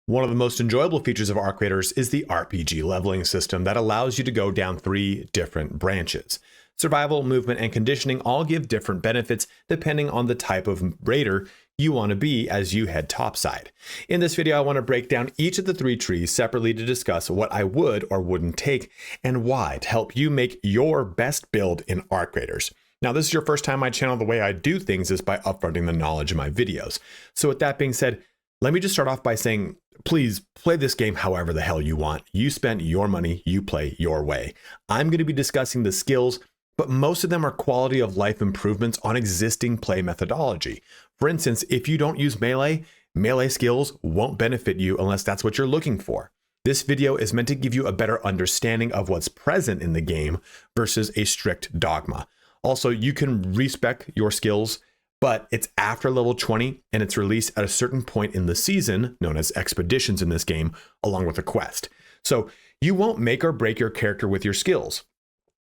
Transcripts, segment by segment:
One of the most enjoyable features of Arc Raiders is the RPG leveling system that allows you to go down 3 different branches. Survival, movement, and conditioning all give different benefits depending on the type of raider you want to be as you head topside. In this video, I want to break down each of the 3 trees separately to discuss what I would or wouldn't take and why to help you make your best build in Arc Raiders. Now, this is your first time on my channel. The way I do things is by upfronting the knowledge in my videos. So with that being said, let me just start off by saying, please play this game however the hell you want. You spent your money, you play your way. I'm going to be discussing the skills, but most of them are quality of life improvements on existing play methodology. For instance, if you don't use melee skills won't benefit you unless that's what you're looking for. This video is meant to give you a better understanding of what's present in the game versus a strict dogma. Also, you can respec your skills, but it's after level 20 and it's released at a certain point in the season, known as expeditions in this game, along with a quest. So you won't make or break your character with your skills.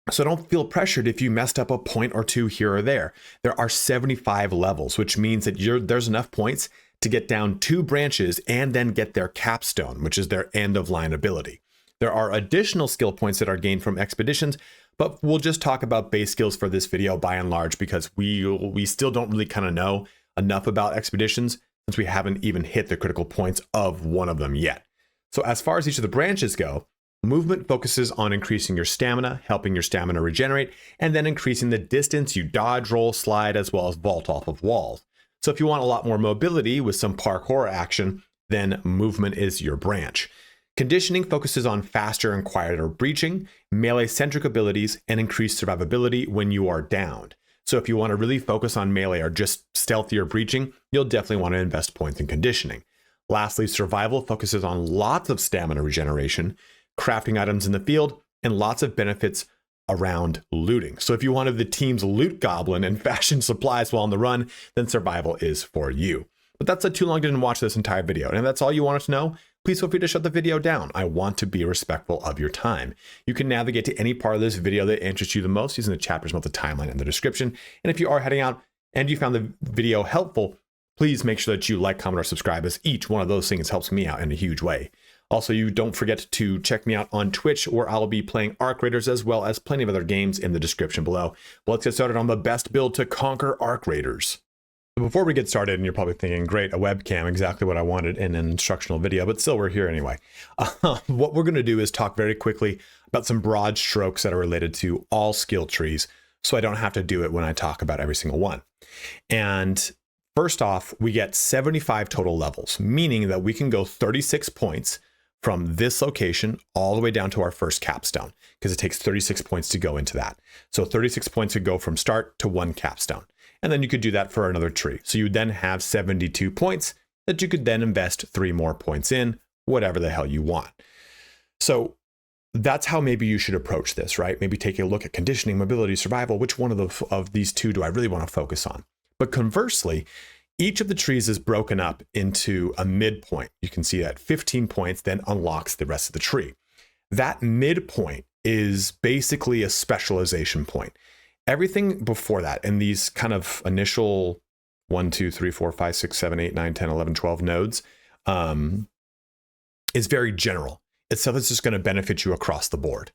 So don't feel pressured if you messed up a point or 2 here or there. There are 75 levels, which means that there's enough points to get down 2 branches and then get their capstone, which is their end of line ability. There are additional skill points that are gained from expeditions, but we'll just talk about base skills for this video by and large because we still don't really kind of know enough about expeditions since we haven't even hit the critical points of one of them yet. So as far as each of the branches go, movement focuses on increasing your stamina, helping your stamina regenerate, and then increasing the distance you dodge, roll, slide, as well as vault off of walls. So if you want a lot more mobility with some parkour action, then movement is your branch. Conditioning focuses on faster and quieter breaching, melee-centric abilities, and increased survivability when you are downed. So if you want to really focus on melee or just stealthier breaching, you'll definitely want to invest points in conditioning. Lastly, survival focuses on lots of stamina regeneration, crafting items in the field, and lots of benefits around looting. So if you wanted the team's loot goblin and fashion supplies while on the run, then survival is for you. But that's too long to watch this entire video. And if that's all you wanted to know, please feel free to shut the video down. I want to be respectful of your time. You can navigate to any part of this video that interests you the most using the chapters about the timeline in the description. And if you are heading out and you found the video helpful, please make sure that you like, comment, or subscribe, as each one of those things helps me out in a huge way. Also, you don't forget to check me out on Twitch, where I'll be playing Arc Raiders as well as plenty of other games in the description below. But let's get started on the best build to conquer Arc Raiders. Before we get started, and you're probably thinking, great, a webcam, exactly what I wanted in an instructional video, but still we're here anyway. What we're going to do is talk very quickly about some broad strokes that are related to all skill trees, so I don't have to do it when I talk about every single one. And first off, we get 75 total levels, meaning that we can go 36 points from this location all the way down to our first capstone, because it takes 36 points to go into that. So 36 points would go from start to 1 capstone. And then you could do that for another tree. So you then have 72 points that you could then invest 3 more points in, whatever the hell you want. So that's how maybe you should approach this, right? Maybe take a look at conditioning, mobility, survival. Which one of these 2 do I really want to focus on? But conversely, each of the trees is broken up into a midpoint. You can see that 15 points then unlocks the rest of the tree. That midpoint is basically a specialization point. Everything before that, and these kind of initial 1, 2, 3, 4, 5, 6, 7, 8, 9, 10, 11, 12 nodes is very general. It's stuff that's just going to benefit you across the board.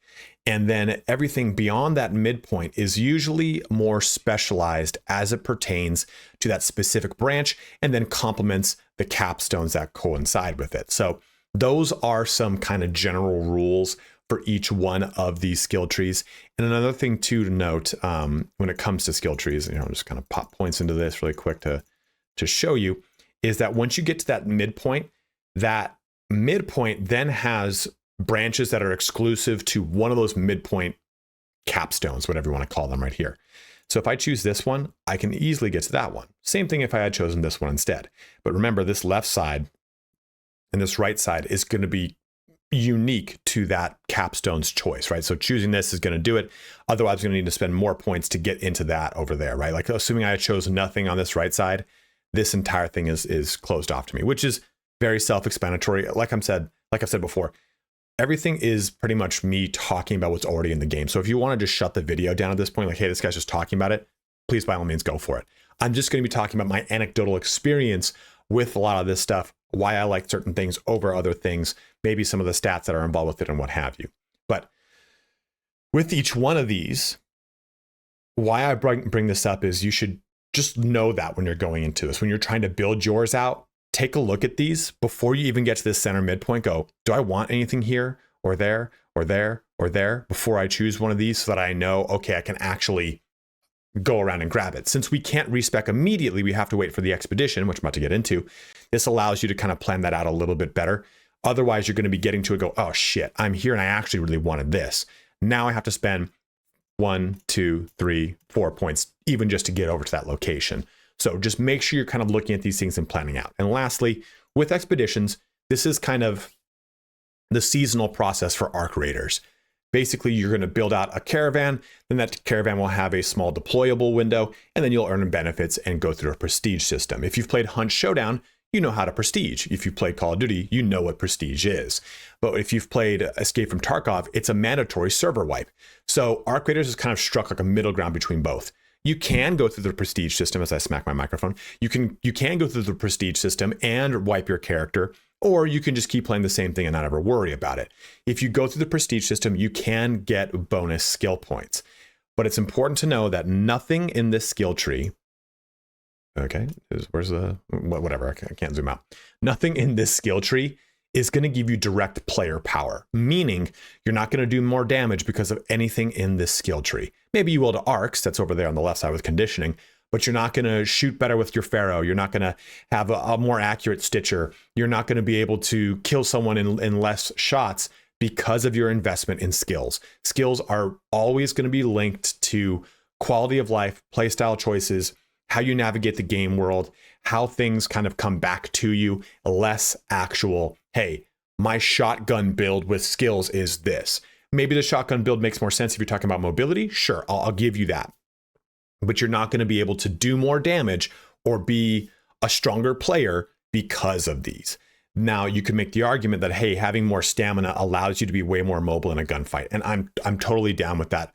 And then everything beyond that midpoint is usually more specialized as it pertains to that specific branch and then complements the capstones that coincide with it. So those are some kind of general rules for each one of these skill trees. And another thing too to note when it comes to skill trees, I'm just kind of pop points into this really quick to show you, is that once you get to that midpoint then has branches that are exclusive to one of those midpoint capstones, whatever you want to call them right here. So if I choose this one, I can easily get to that one. Same thing if I had chosen this one instead. But remember, this left side and this right side is going to be unique to that capstone's choice, right? So choosing this is going to do it. Otherwise, I'm going to need to spend more points to get into that over there, right? Like assuming I chose nothing on this right side, this entire thing is closed off to me, which is very self-explanatory. Like I've said before, everything is pretty much me talking about what's already in the game. So if you want to just shut the video down at this point, like, hey, this guy's just talking about it, please by all means go for it. I'm just going to be talking about my anecdotal experience with a lot of this stuff why I like certain things over other things, maybe some of the stats that are involved with it and what have you. But with each one of these, why I bring this up is you should just know that when you're going into this, when you're trying to build yours out, take a look at these before you even get to this center midpoint. Go, do I want anything here or there or there or there before I choose one of these so that I know, okay, I can actually go around and grab it. Since we can't respec immediately, we have to wait for the expedition, which I'm about to get into. This allows you to kind of plan that out a little bit better. Otherwise, you're going to be getting to it, go, oh shit, I'm here and I actually really wanted this. Now I have to spend 1, 2, 3, 4 points, even just to get over to that location. So just make sure you're kind of looking at these things and planning out. And lastly, with expeditions, this is kind of the seasonal process for arc raiders. Basically, you're going to build out a caravan, then that caravan will have a small deployable window, and then you'll earn benefits and go through a prestige system. If you've played Hunt Showdown, you know how to prestige. If you've played Call of Duty, you know what prestige is. But if you've played Escape from Tarkov, it's a mandatory server wipe. So Arc Raiders is kind of struck like a middle ground between both. You can go through the prestige system, as I smack my microphone. You can go through the prestige system and wipe your character, or you can just keep playing the same thing and not ever worry about it. If you go through the prestige system, you can get bonus skill points. But it's important to know that nothing in this skill tree, okay, where's the, whatever, I can't zoom out. Nothing in this skill tree is going to give you direct player power, meaning you're not going to do more damage because of anything in this skill tree. Maybe you will to arcs, that's over there on the left side with conditioning, but you're not going to shoot better with your Pharaoh. You're not going to have a more accurate Stitcher. You're not going to be able to kill someone in less shots because of your investment in skills. Skills are always going to be linked to quality of life, playstyle choices, how you navigate the game world, how things kind of come back to you, less actual, hey, my shotgun build with skills is this. Maybe the shotgun build makes more sense if you're talking about mobility. Sure, I'll give you that. But you're not going to be able to do more damage or be a stronger player because of these. Now, you can make the argument that, hey, having more stamina allows you to be way more mobile in a gunfight. And I'm totally down with that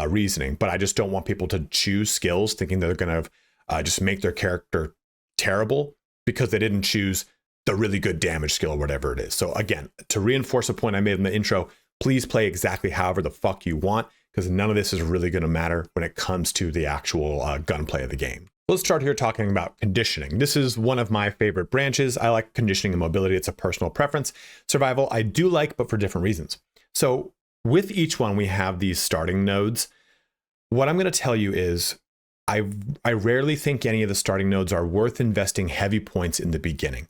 reasoning, but I just don't want people to choose skills thinking they're going to just make their character terrible because they didn't choose the really good damage skill or whatever it is. So again, to reinforce a point I made in the intro, please play exactly however the fuck you want, because none of this is really going to matter when it comes to the actual gunplay of the game. Let's start here talking about conditioning. This is one of my favorite branches. I like conditioning and mobility. It's a personal preference. Survival, I do like, but for different reasons. So with each one, we have these starting nodes. What I'm going to tell you is I rarely think any of the starting nodes are worth investing heavy points in the beginning.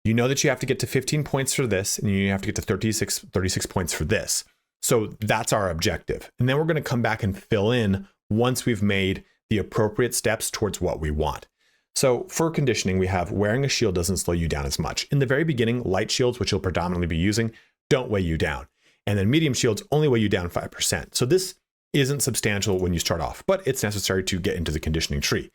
You know that you have to get to 15 points for this, and you have to get to 36 points for this. So that's our objective. And then we're going to come back and fill in once we've made the appropriate steps towards what we want. So for conditioning, we have wearing a shield doesn't slow you down as much. In the very beginning, light shields, which you'll predominantly be using, don't weigh you down. And then medium shields only weigh you down 5%. So this isn't substantial when you start off, but it's necessary to get into the conditioning tree.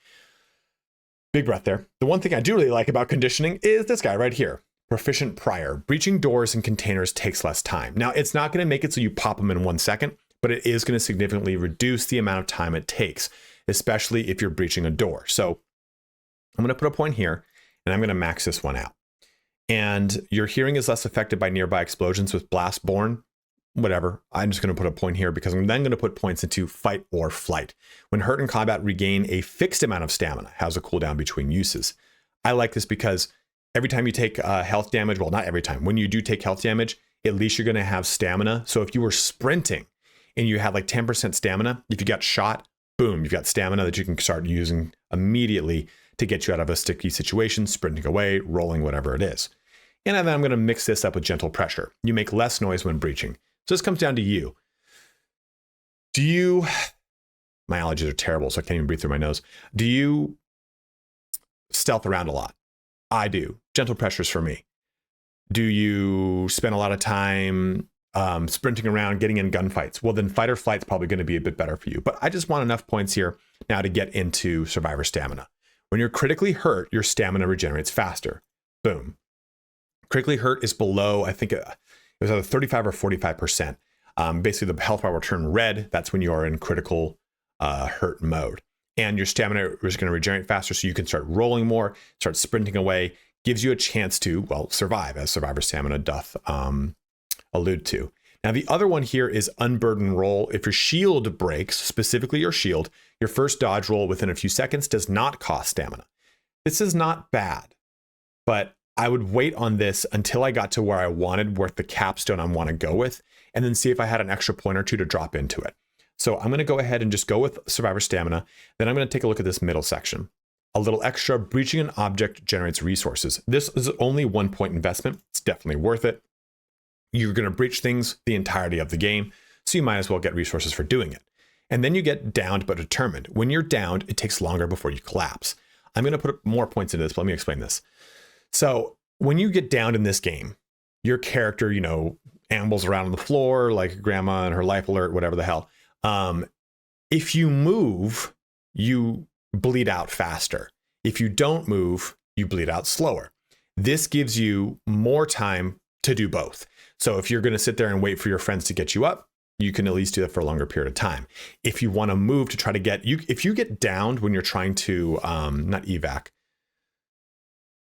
Big breath there. The one thing I do really like about conditioning is this guy right here. Proficient prior. Breaching doors and containers takes less time. Now, it's not going to make it so you pop them in 1 second, but it is going to significantly reduce the amount of time it takes, especially if you're breaching a door. So I'm going to put a point here, and I'm going to max this one out. And your hearing is less affected by nearby explosions with blast borne. Whatever. I'm just going to put a point here because I'm then going to put points into fight or flight. When hurt in combat, regain a fixed amount of stamina. Has a cooldown between uses. I like this because every time you take health damage, well, not every time, when you do take health damage, at least you're going to have stamina. So if you were sprinting and you had like 10% stamina, if you got shot, boom, you've got stamina that you can start using immediately to get you out of a sticky situation, sprinting away, rolling, whatever it is. And then I'm going to mix this up with gentle pressure. You make less noise when breaching. So this comes down to you. My allergies are terrible, so I can't even breathe through my nose. Do you stealth around a lot? I do. Gentle pressures for me. Do you spend a lot of time sprinting around, getting in gunfights? Well, then fight or flight's probably going to be a bit better for you. But I just want enough points here now to get into survivor stamina. When you're critically hurt, your stamina regenerates faster. Boom. Critically hurt is below, I think it was either 35 or 45%. Basically, the health bar will turn red. That's when you are in critical hurt mode. And your stamina is going to regenerate faster, so you can start rolling more, start sprinting away, gives you a chance to, well, survive, as Survivor Stamina doth allude to. Now, the other one here is Unburden Roll. If your shield breaks, specifically your shield, your first dodge roll within a few seconds does not cost stamina. This is not bad, but I would wait on this until I got to where I wanted, where the capstone I want to go with, and then see if I had an extra point or two to drop into it. So I'm going to go ahead and just go with Survivor Stamina. Then I'm going to take a look at this middle section. A little extra, breaching an object generates resources. This is only 1 point investment. It's definitely worth it. You're going to breach things the entirety of the game, so you might as well get resources for doing it. And then you get downed but determined. When you're downed, it takes longer before you collapse. I'm going to put more points into this, but let me explain this. So when you get downed in this game, your character, you know, ambles around on the floor like grandma and her life alert, whatever the hell. If you move, you bleed out faster. If you don't move, you bleed out slower. This gives you more time to do both. So if you're going to sit there and wait for your friends to get you up, you can at least do that for a longer period of time. If you want to move to try to get you, if you get downed when you're trying to, not evac,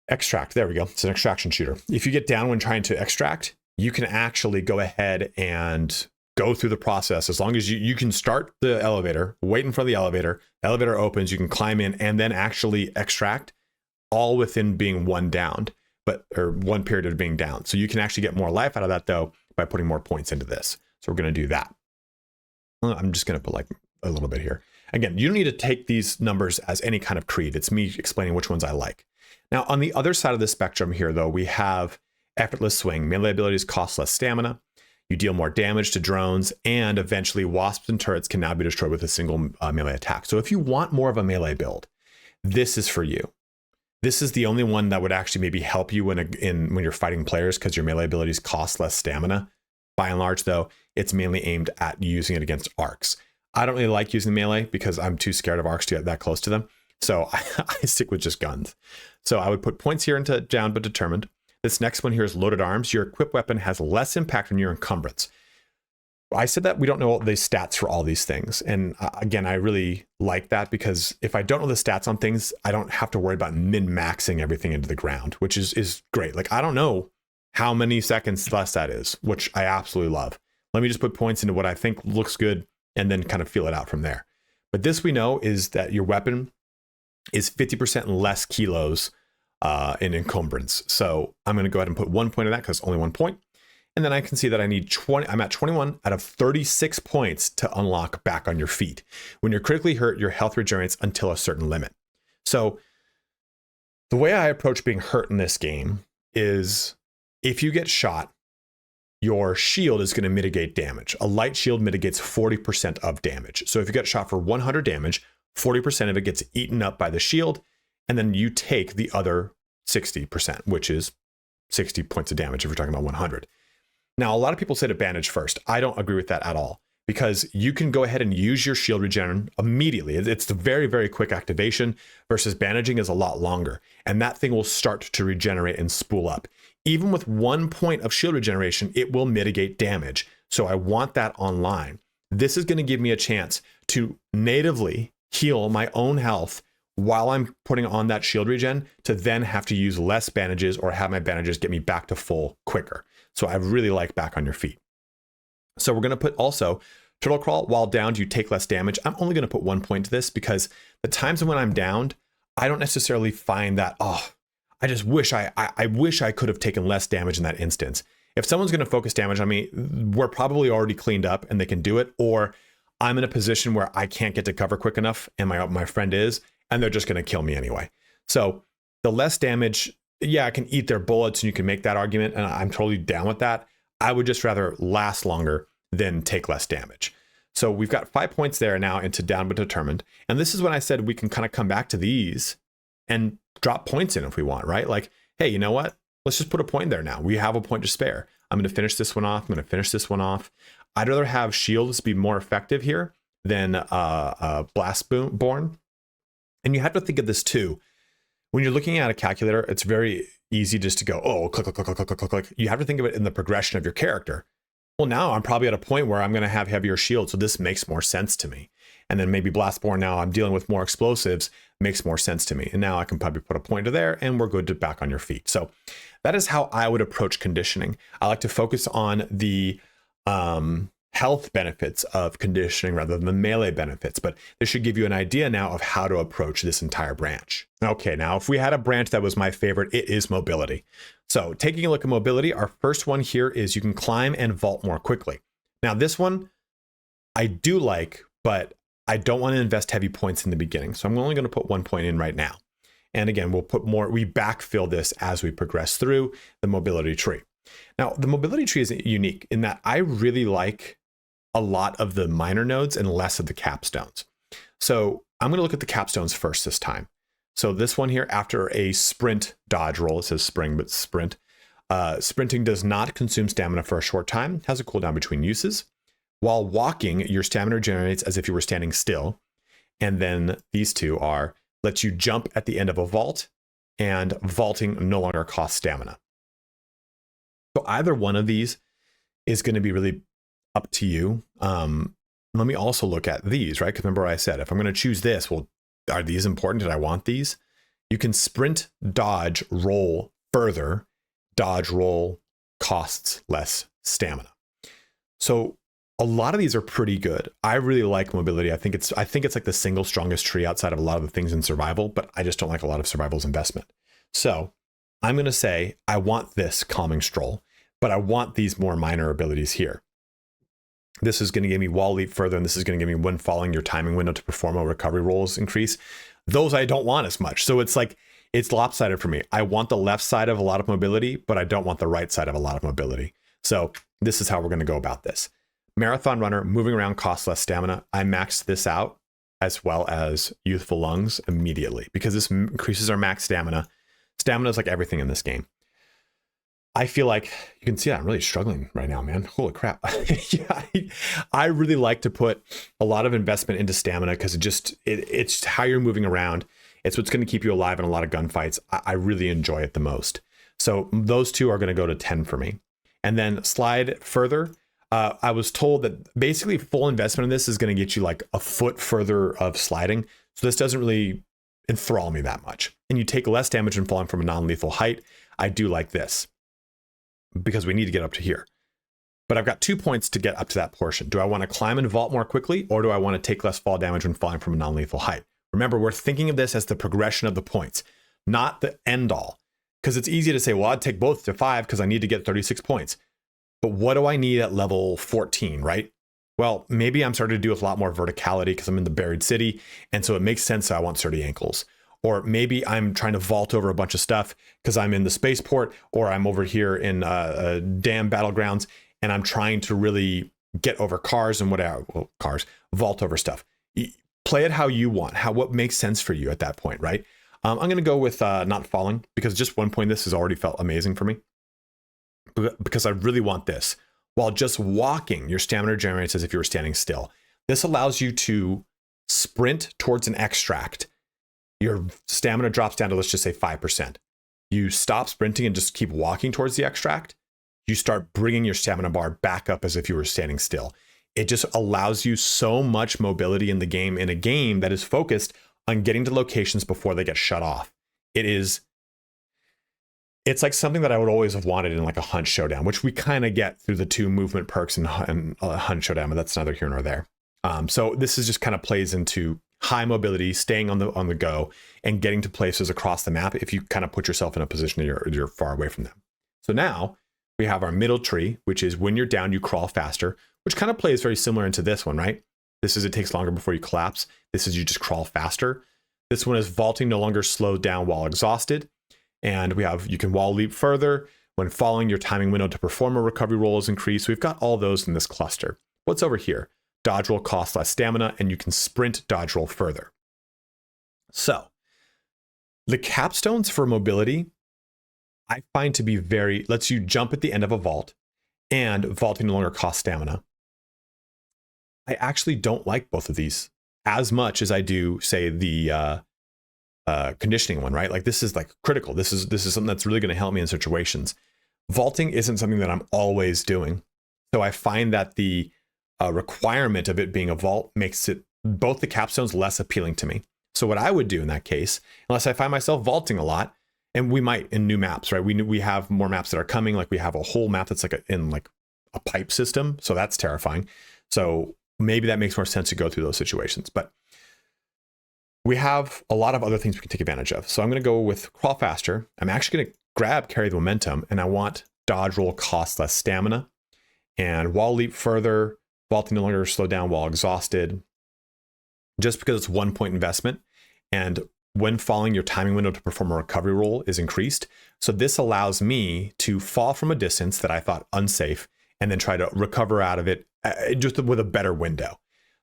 extract, there we go. It's an extraction shooter. If you get down when trying to extract, you can actually go ahead and go through the process. As long as you can start the elevator, wait in front of the elevator opens, you can climb in and then actually extract, all within being one downed, or one period of being down. So you can actually get more life out of that though by putting more points into this. So we're going to do that. I'm just going to put like a little bit here. Again, you don't need to take these numbers as any kind of creed. It's me explaining which ones I like. Now on the other side of the spectrum here though, we have Effortless Swing. Melee abilities cost less stamina. You deal more damage to drones, and eventually wasps and turrets can now be destroyed with a single melee attack. So if you want more of a melee build, this is for you. This is the only one that would actually maybe help you when you're fighting players, because your melee abilities cost less stamina. By and large, though, it's mainly aimed at using it against arcs. I don't really like using melee because I'm too scared of arcs to get that close to them. So I stick with just guns. So I would put points here into down but determined. This next one here is Loaded Arms. Your equipped weapon has less impact on your encumbrance. I said that we don't know the stats for all these things. And again, I really like that, because if I don't know the stats on things, I don't have to worry about min-maxing everything into the ground, which is great. Like, I don't know how many seconds less that is, which I absolutely love. Let me just put points into what I think looks good and then kind of feel it out from there. But this we know is that your weapon is 50% less kilos in encumbrance. So I'm going to go ahead and put 1 point of that because it's only 1 point. And then I can see that I need 20. I'm at 21 out of 36 points to unlock Back on Your Feet. When you're critically hurt, your health regenerates until a certain limit. So the way I approach being hurt in this game is, if you get shot, your shield is going to mitigate damage. A light shield mitigates 40% of damage. So if you get shot for 100 damage, 40% of it gets eaten up by the shield, and then you take the other 60%, which is 60 points of damage if you're talking about 100. Now, a lot of people say to bandage first. I don't agree with that at all, because you can go ahead and use your shield regen immediately. It's the very, very quick activation, versus bandaging is a lot longer, and that thing will start to regenerate and spool up. Even with 1 point of shield regeneration, it will mitigate damage. So I want that online. This is going to give me a chance to natively heal my own health while I'm putting on that shield regen, to then have to use less bandages or have my bandages get me back to full quicker. So I really like Back on Your Feet. So we're going to put also Turtle Crawl. While downed, you take less damage. I'm only going to put 1 point to this, because the times when I'm downed, I don't necessarily find that, I just wish I wish I could have taken less damage in that instance. If someone's going to focus damage on me, we're probably already cleaned up and they can do it, or I'm in a position where I can't get to cover quick enough and my friend is, and they're just going to kill me anyway. So the less damage, yeah, I can eat their bullets and you can make that argument, and I'm totally down with that. I would just rather last longer than take less damage. So we've got 5 points there now into down but determined. And this is when I said we can kind of come back to these and drop points in if we want, right? Like, hey, you know what? Let's just put a point there now. We have a point to spare. I'm going to finish this one off. I'm going to finish this one off. I'd rather have shields be more effective here than Blastborn. And you have to think of this too. When you're looking at a calculator, it's very easy just to go, oh, click, click, click, click, click, click, click. You have to think of it in the progression of your character. well, now I'm probably at a point where I'm going to have heavier shield, so this makes more sense to me. And then maybe Blastborn, now I'm dealing with more explosives, makes more sense to me. And now I can probably put a pointer there and we're good to back on your feet. So that is how I would approach conditioning. I like to focus on the health benefits of conditioning rather than the melee benefits, but this should give you an idea now of how to approach this entire branch. Okay, now if we had a branch that was my favorite, it is mobility. So taking a look at mobility, our first one here is you can climb and vault more quickly. Now this one I do like, but I don't want to invest heavy points in the beginning. So I'm only going to put 1 point in right now. And again, we'll put more, we backfill this as we progress through the mobility tree. Now the mobility tree is unique in that I really like a lot of the minor nodes and less of the capstones. So I'm going to look at the capstones first this time. So this one here, after a sprint dodge roll, it says spring, but sprint. Sprinting does not consume stamina for a short time, has a cooldown between uses. While walking, your stamina regenerates as if you were standing still. And then these two are, lets you jump at the end of a vault, and vaulting no longer costs stamina. So either one of these is going to be really up to you. Let me also look at these, right? Because remember what I said, if I'm going to choose this, well, are these important? Did I want these? You can sprint, dodge, roll further. Dodge, roll costs less stamina. So a lot of these are pretty good. I really like mobility. I think it's like the single strongest tree outside of a lot of the things in survival, but I just don't like a lot of survival's investment. So I'm going to say I want this calming stroll, but I want these more minor abilities here. This is going to give me wall leap further, and this is going to give me when falling, your timing window to perform a recovery rolls increase. Those I don't want as much. So it's like, it's lopsided for me. I want the left side of a lot of mobility, but I don't want the right side of a lot of mobility. So this is how we're going to go about this. Marathon runner, moving around costs less stamina. I maxed this out as well as youthful lungs immediately because this increases our max stamina. Stamina is like everything in this game. I feel like you can see I'm really struggling right now, man. Holy crap. Yeah, I really like to put a lot of investment into stamina because it's how you're moving around. It's what's going to keep you alive in a lot of gunfights. I really enjoy it the most. So those two are going to go to 10 for me. And then slide further. I was told that basically full investment in this is going to get you like a foot further of sliding. So this doesn't really enthrall me that much. And you take less damage when falling from a non-lethal height. I do like this because we need to get up to here. But I've got 2 points to get up to that portion. Do I want to climb and vault more quickly, or do I want to take less fall damage when falling from a non-lethal height? Remember, we're thinking of this as the progression of the points, not the end all. Because it's easy to say, well, I'd take both to 5 because I need to get 36 points. But what do I need at level 14, right? Well, maybe I'm starting to do with a lot more verticality because I'm in the buried city. And so it makes sense that I want sturdy ankles. Or maybe I'm trying to vault over a bunch of stuff because I'm in the spaceport, or I'm over here in damn battlegrounds, and I'm trying to really get over cars and whatever, well, cars, vault over stuff. Play it how you want, what makes sense for you at that point, right? I'm going to go with not falling because just 1 point, this has already felt amazing for me because I really want this. While just walking, your stamina regenerates as if you were standing still. This allows you to sprint towards an extract. Your stamina drops down to, let's just say 5%. You stop sprinting and just keep walking towards the extract. You start bringing your stamina bar back up as if you were standing still. It just allows you so much mobility in the game, in a game that is focused on getting to locations before they get shut off. It's like something that I would always have wanted in like a hunt showdown, which we kind of get through the 2 movement perks and hunt showdown, but that's neither here nor there. So this is just kind of plays into high mobility, staying on the go, and getting to places across the map if you kind of put yourself in a position that you're far away from them. So now we have our middle tree, which is when you're down, you crawl faster, which kind of plays very similar into this one, right? This is it takes longer before you collapse. This is you just crawl faster. This one is vaulting no longer slowed down while exhausted. And we have, you can wall leap further. When falling, your timing window to perform a recovery roll is increased. We've got all those in this cluster. What's over here? Dodge roll costs less stamina, and you can sprint dodge roll further. So the capstones for mobility, I find to be lets you jump at the end of a vault, and vaulting no longer costs stamina. I actually don't like both of these as much as I do, say, the conditioning one, right? Like this is like critical. This is something that's really going to help me in situations. Vaulting isn't something that I'm always doing. So I find that the requirement of it being a vault makes it both the capstones less appealing to me. So what I would do in that case, unless I find myself vaulting a lot, and we might in new maps, right? We have more maps that are coming. Like we have a whole map that's like in like a pipe system. So that's terrifying. So maybe that makes more sense to go through those situations. But we have a lot of other things we can take advantage of. So I'm going to go with crawl faster. I'm actually going to grab carry the momentum, and I want dodge roll cost less stamina, and wall leap further, vaulting no longer slow down while exhausted, just because it's 1 point investment. And when falling, your timing window to perform a recovery roll is increased. So this allows me to fall from a distance that I thought unsafe and then try to recover out of it just with a better window.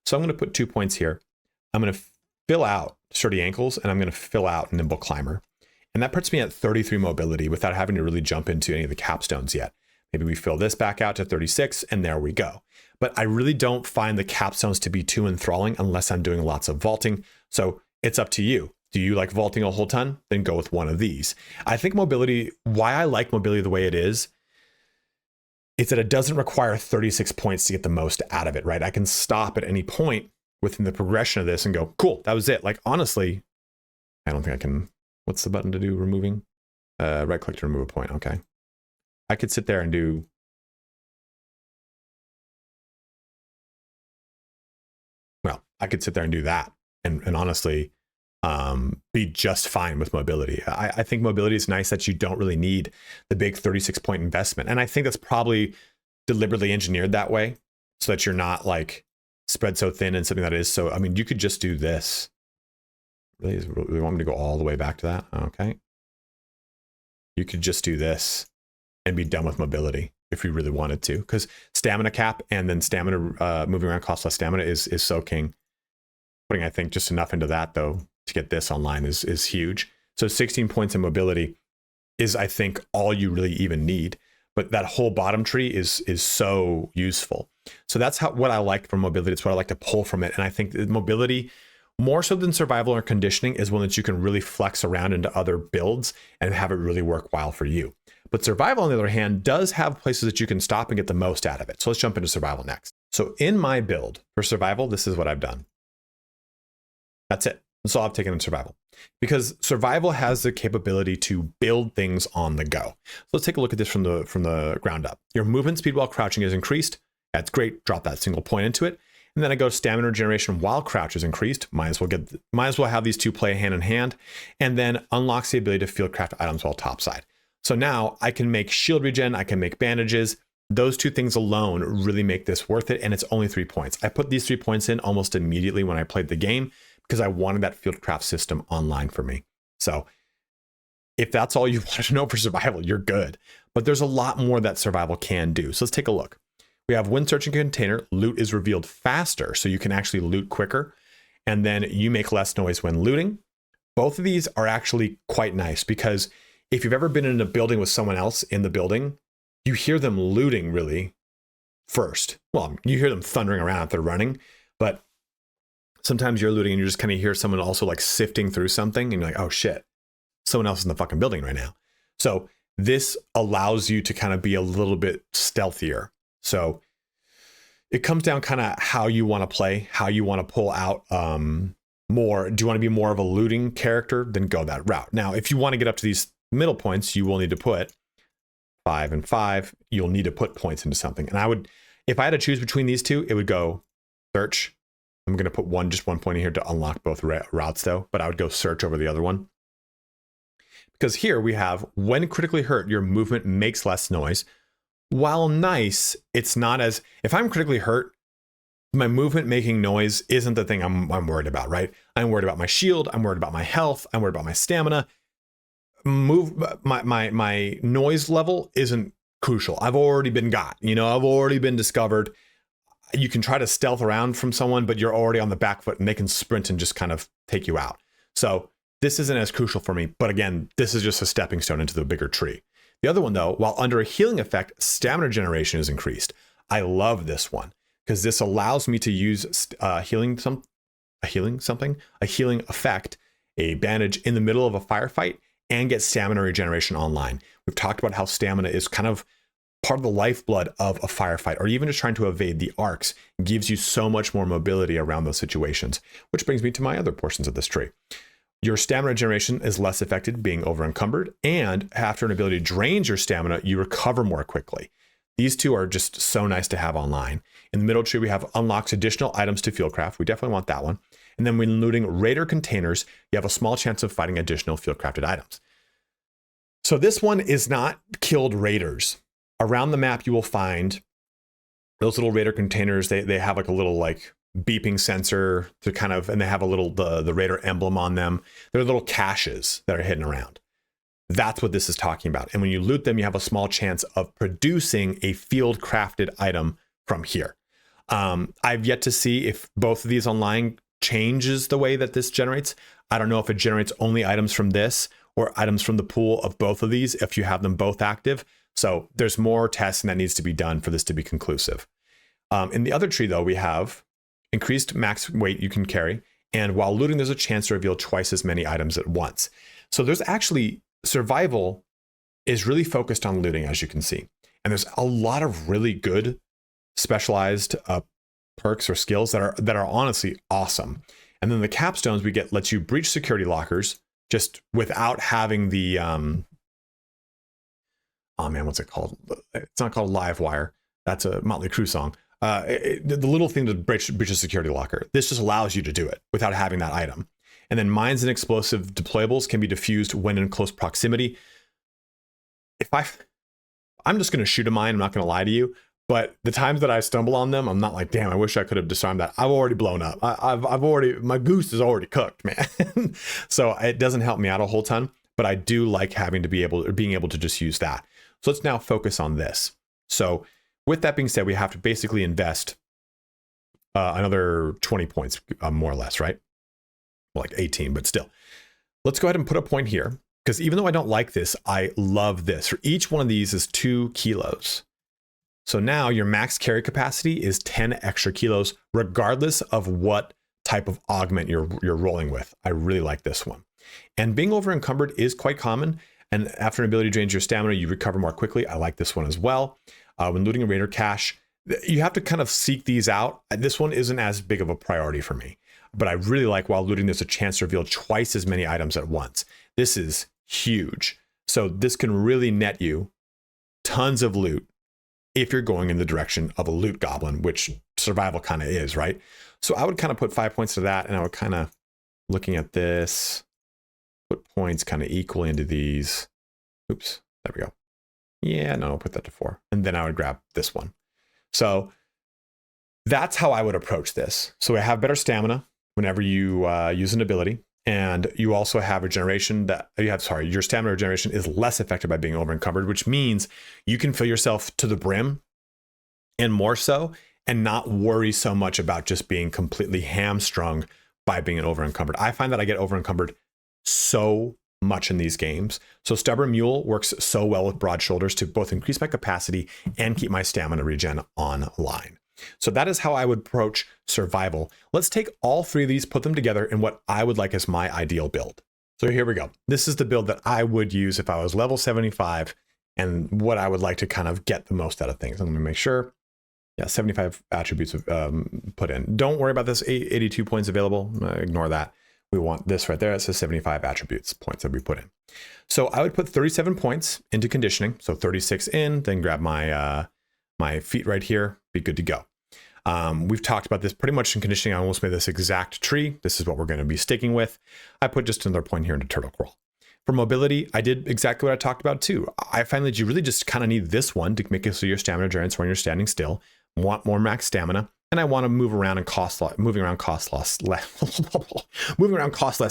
So I'm going to put 2 points here. I'm going to fill out sturdy ankles, and I'm going to fill out nimble climber. And that puts me at 33 mobility without having to really jump into any of the capstones yet. Maybe we fill this back out to 36, and there we go. But I really don't find the capstones to be too enthralling unless I'm doing lots of vaulting. So it's up to you. Do you like vaulting a whole ton? Then go with one of these. I think mobility, why I like mobility the way it is that it doesn't require 36 points to get the most out of it, right? I can stop at any point within the progression of this and go, cool, that was it. Like, honestly, I don't think I can, what's the button to do removing? Right click to remove a point, okay. I could sit there and do, well, I could sit there and do that. And honestly, be just fine with mobility. I think mobility is nice that you don't really need the big 36 point investment. And I think that's probably deliberately engineered that way so that you're not like spread so thin and something that is. So, I mean, you could just do this. Really, we want me to go all the way back to that? Okay. You could just do this and be done with mobility if you really wanted to, because stamina cap and then stamina, moving around cost less stamina is so king. Putting, I think, just enough into that though to get this online is huge. So 16 points in mobility is, I think, all you really even need. But that whole bottom tree is so useful. So that's what I like from mobility. It's what I like to pull from it. And I think that mobility, more so than survival or conditioning, is one that you can really flex around into other builds and have it really work well for you. But survival, on the other hand, does have places that you can stop and get the most out of it. So let's jump into survival next. So in my build for survival, this is what I've done. That's it. That's all I've taken in survival, because survival has the capability to build things on the go. So let's take a look at this from the ground up. Your movement speed while crouching is increased. That's great. Drop that single point into it. And then I go stamina regeneration while crouch is increased. Might as well have these two play hand in hand. And then unlocks the ability to field craft items while topside. So now I can make shield regen. I can make bandages. Those two things alone really make this worth it. And it's only 3 points. I put these 3 points in almost immediately when I played the game, because I wanted that field craft system online for me. So if that's all you want to know for survival, you're good. But there's a lot more that survival can do. So let's take a look. We have when searching container, loot is revealed faster, so you can actually loot quicker. And then you make less noise when looting. Both of these are actually quite nice, because if you've ever been in a building with someone else in the building, you hear them looting really first. Well, you hear them thundering around if they're running, but sometimes you're looting and you just kind of hear someone also like sifting through something and you're like, oh shit, someone else is in the fucking building right now. So this allows you to kind of be a little bit stealthier. So it comes down kind of how you want to play, how you want to pull out more. Do you want to be more of a looting character? Then go that route. Now, if you want to get up to these middle points, you will need to put 5 and 5. You'll need to put points into something. And I would, if I had to choose between these two, it would go search. I'm going to put just one point in here to unlock both routes though, but I would go search over the other one. Because here we have when critically hurt, your movement makes less noise. While nice, it's not as, if I'm critically hurt, my movement making noise isn't the thing I'm worried about, right? I'm worried about my shield. I'm worried about my health. I'm worried about my stamina. My noise level isn't crucial. I've already been got, I've already been discovered. You can try to stealth around from someone, but you're already on the back foot and they can sprint and just kind of take you out. So this isn't as crucial for me. But again, this is just a stepping stone into the bigger tree. The other one though, while under a healing effect, stamina generation is increased. I love this one because this allows me to use a healing effect, a bandage in the middle of a firefight, and get stamina regeneration online. We've talked about how stamina is kind of part of the lifeblood of a firefight, or even just trying to evade the arcs, gives you so much more mobility around those situations. Which brings me to my other portions of this tree. Your stamina generation is less affected being over encumbered, and after an ability drains your stamina, you recover more quickly. These two are just so nice to have online. In the middle tree, we have unlocks additional items to fieldcraft. We definitely want that one. And then when looting raider containers, you have a small chance of fighting additional fieldcrafted items. So this one is not killed raiders. Around the map, you will find those little raider containers. They have like a little like beeping sensor to kind of, and they have a little, the raider emblem on them. They're little caches that are hidden around. That's what this is talking about. And when you loot them, you have a small chance of producing a field crafted item from here. I've yet to see if both of these online changes the way that this generates. I don't know if it generates only items from this or items from the pool of both of these if you have them both active. So there's more testing that needs to be done for this to be conclusive. In the other tree though, we have increased max weight you can carry. And while looting, there's a chance to reveal twice as many items at once. So there's actually, survival is really focused on looting, as you can see. And there's a lot of really good specialized perks or skills that are honestly awesome. And then the capstones we get lets you breach security lockers just without having the, oh man, what's it called? It's not called Livewire. That's a Motley Crue song. The little thing to breach a security locker. This just allows you to do it without having that item. And then mines and explosive deployables can be diffused when in close proximity. I'm just going to shoot a mine, I'm not going to lie to you, but the times that I stumble on them, I'm not like, damn, I wish I could have disarmed that. I've already blown up. I've already, my goose is already cooked, man. So it doesn't help me out a whole ton, but I do like having to being able to just use that. So let's now focus on this. So with that being said, we have to basically invest another 20 points, more or less, right? Well, like 18, but still. Let's go ahead and put a point here, because even though I don't like this, I love this. For each one of these is 2 kilos. So now your max carry capacity is 10 extra kilos, regardless of what type of augment you're rolling with. I really like this one. And being over encumbered is quite common. And after an ability drains your stamina, you recover more quickly. I like this one as well. When looting a raider cache, you have to kind of seek these out. This one isn't as big of a priority for me, but I really like while looting, there's a chance to reveal twice as many items at once. This is huge. So this can really net you tons of loot if you're going in the direction of a loot goblin, which survival kind of is, right? So I would kind of put 5 points to that, and I would kind of, looking at this, put points kind of equal into these. Oops, there we go. Yeah, no, I'll put that to 4. And then I would grab this one. So that's how I would approach this. So I have better stamina whenever you use an ability. And you also have a generation that your stamina regeneration is less affected by being over encumbered, which means you can fill yourself to the brim and more so, and not worry so much about just being completely hamstrung by being over encumbered. I find that I get over encumbered so much in these games. So Stubborn Mule works so well with Broad Shoulders to both increase my capacity and keep my stamina regen online. So that is how I would approach survival. Let's take all 3 of these, put them together in what I would like as my ideal build. So here we go. This is the build that I would use if I was level 75 and what I would like to kind of get the most out of things. I'm going to make sure. Yeah, 75 attributes put in. Don't worry about this 82 points available. Ignore that. We want this right there. It says 75 attributes points that we put in. So I would put 37 points into conditioning. So 36 in, then grab my my feet right here, be good to go. We've talked about this pretty much in conditioning. I almost made this exact tree. This is what we're going to be sticking with. I put just another point here into turtle crawl. For mobility, I did exactly what I talked about too. I find that you really just kind of need this one to make it so your stamina generates when you're standing still. Want more max stamina, and I want to move around and moving around cost less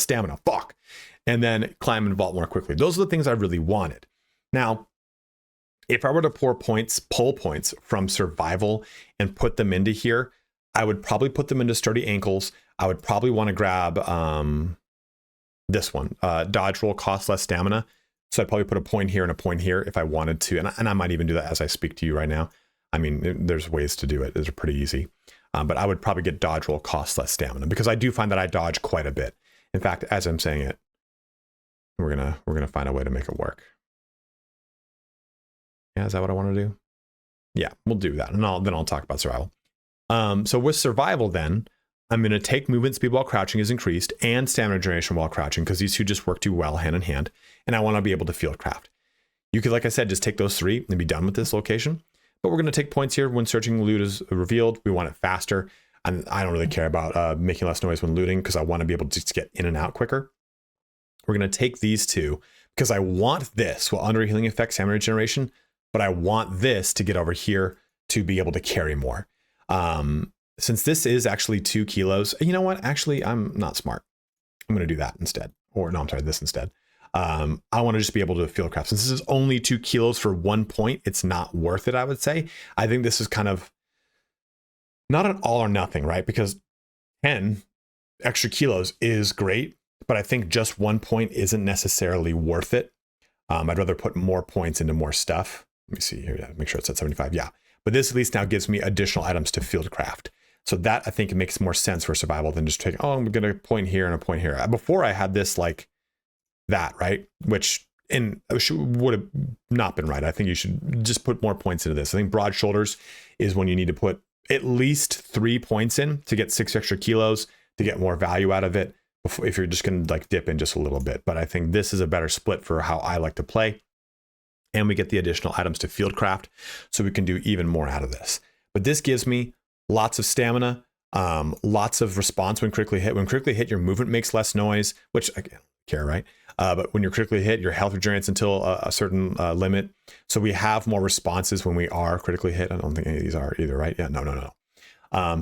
stamina. Fuck. And then climb and vault more quickly. Those are the things I really wanted. Now, if I were to pull points from survival and put them into here, I would probably put them into sturdy ankles. I would probably want to grab this one, dodge roll, cost less stamina. So I'd probably put a point here and a point here if I wanted to. And I might even do that as I speak to you right now. I mean, there's ways to do it. Those are pretty easy. But I would probably get dodge roll, cost less stamina, because I do find that I dodge quite a bit. In fact, as I'm saying it, we're gonna find a way to make it work. Yeah, is that what I want to do? Yeah, we'll do that. And then I'll talk about survival. So with survival then, I'm going to take movement speed while crouching is increased and stamina generation while crouching, because these two just work too well hand in hand. And I want to be able to field craft. You could, like I said, just take those three and be done with this location. But we're going to take points here when searching loot is revealed. We want it faster. And I don't really care about making less noise when looting, because I want to be able to just get in and out quicker. We're going to take these two because I want this, well, under healing effect, stamina generation, but I want this to get over here to be able to carry more. Since this is actually 2 kilos, you know what? Actually, I'm not smart. I'm going to do that instead. Or no, I'm sorry, this instead. I want to just be able to field craft. Since this is only 2 kilos for 1 point, it's not worth it, I would say. I think this is kind of not an all or nothing, right? Because 10 extra kilos is great, but I think just 1 point isn't necessarily worth it. I'd rather put more points into more stuff. Let me see here. Yeah, make sure it's at 75. Yeah. But this at least now gives me additional items to field craft. So that I think it makes more sense for survival than just taking, oh, I'm going to point here and a point here. Before I had this like that, right? Which would have not been right. I think you should just put more points into this. I think broad shoulders is when you need to put at least 3 points in to get 6 extra kilos to get more value out of it. If you're just going to like dip in just a little bit. But I think this is a better split for how I like to play. And we get the additional items to field craft, so we can do even more out of this. But this gives me lots of stamina, lots of response when critically hit. When critically hit, your movement makes less noise, which I don't care, right? But when you're critically hit, your health regenerates until a certain limit. So we have more responses when we are critically hit. I don't think any of these are either, right? Yeah, no.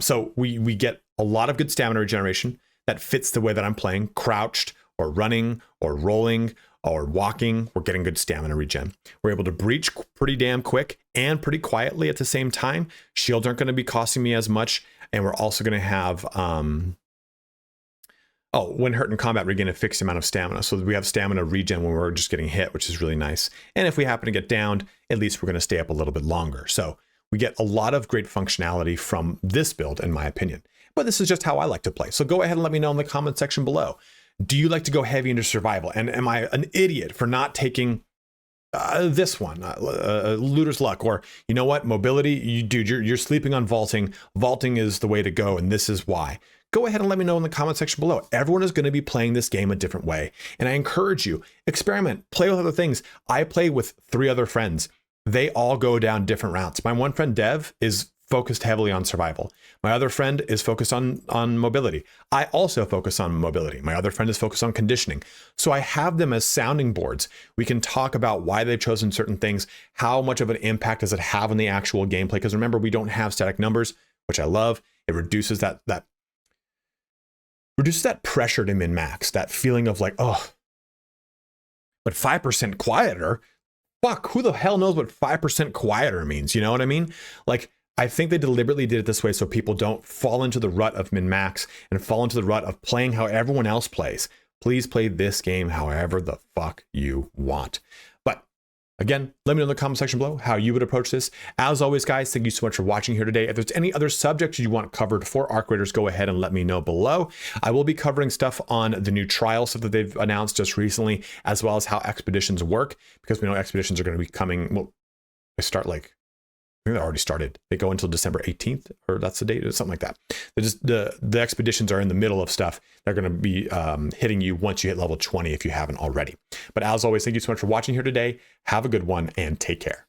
So we get a lot of good stamina regeneration that fits the way that I'm playing, crouched or running or rolling or walking. We're getting good stamina regen. We're able to breach pretty damn quick and pretty quietly at the same time. Shields aren't going to be costing me as much. And we're also going to have, when hurt in combat, regain a fixed amount of stamina. So we have stamina regen when we're just getting hit, which is really nice. And if we happen to get downed, at least we're going to stay up a little bit longer. So we get a lot of great functionality from this build, in my opinion. But this is just how I like to play. So go ahead and let me know in the comment section below. Do you like to go heavy into survival? And am I an idiot for not taking this one, Looter's Luck? Or you know what, mobility, dude, you're sleeping on vaulting. Vaulting is the way to go, and this is why. Go ahead and let me know in the comment section below. Everyone is going to be playing this game a different way. And I encourage you, experiment, play with other things. I play with 3 other friends. They all go down different routes. My one friend, Dev, is focused heavily on survival. My other friend is focused on mobility. I also focus on mobility. My other friend is focused on conditioning. So I have them as sounding boards. We can talk about why they've chosen certain things. How much of an impact does it have on the actual gameplay? Because remember, we don't have static numbers, which I love. It reduces that pressure to min-max, that feeling of like, oh, but 5% quieter? Fuck, who the hell knows what 5% quieter means? You know what I mean? Like, I think they deliberately did it this way so people don't fall into the rut of min-max and fall into the rut of playing how everyone else plays. Please play this game however the fuck you want. But again, let me know in the comment section below how you would approach this. As always, guys, thank you so much for watching here today. If there's any other subjects you want covered for Arc Raiders, go ahead and let me know below. I will be covering stuff on the new trial stuff that they've announced just recently, as well as how expeditions work, because we know expeditions are going to be coming. Well, they start like, I think they already started. They go until December 18th, or that's the date, or something like that. The expeditions are in the middle of stuff. They're going to be hitting you once you hit level 20 if you haven't already. But as always, thank you so much for watching here today. Have a good one and take care.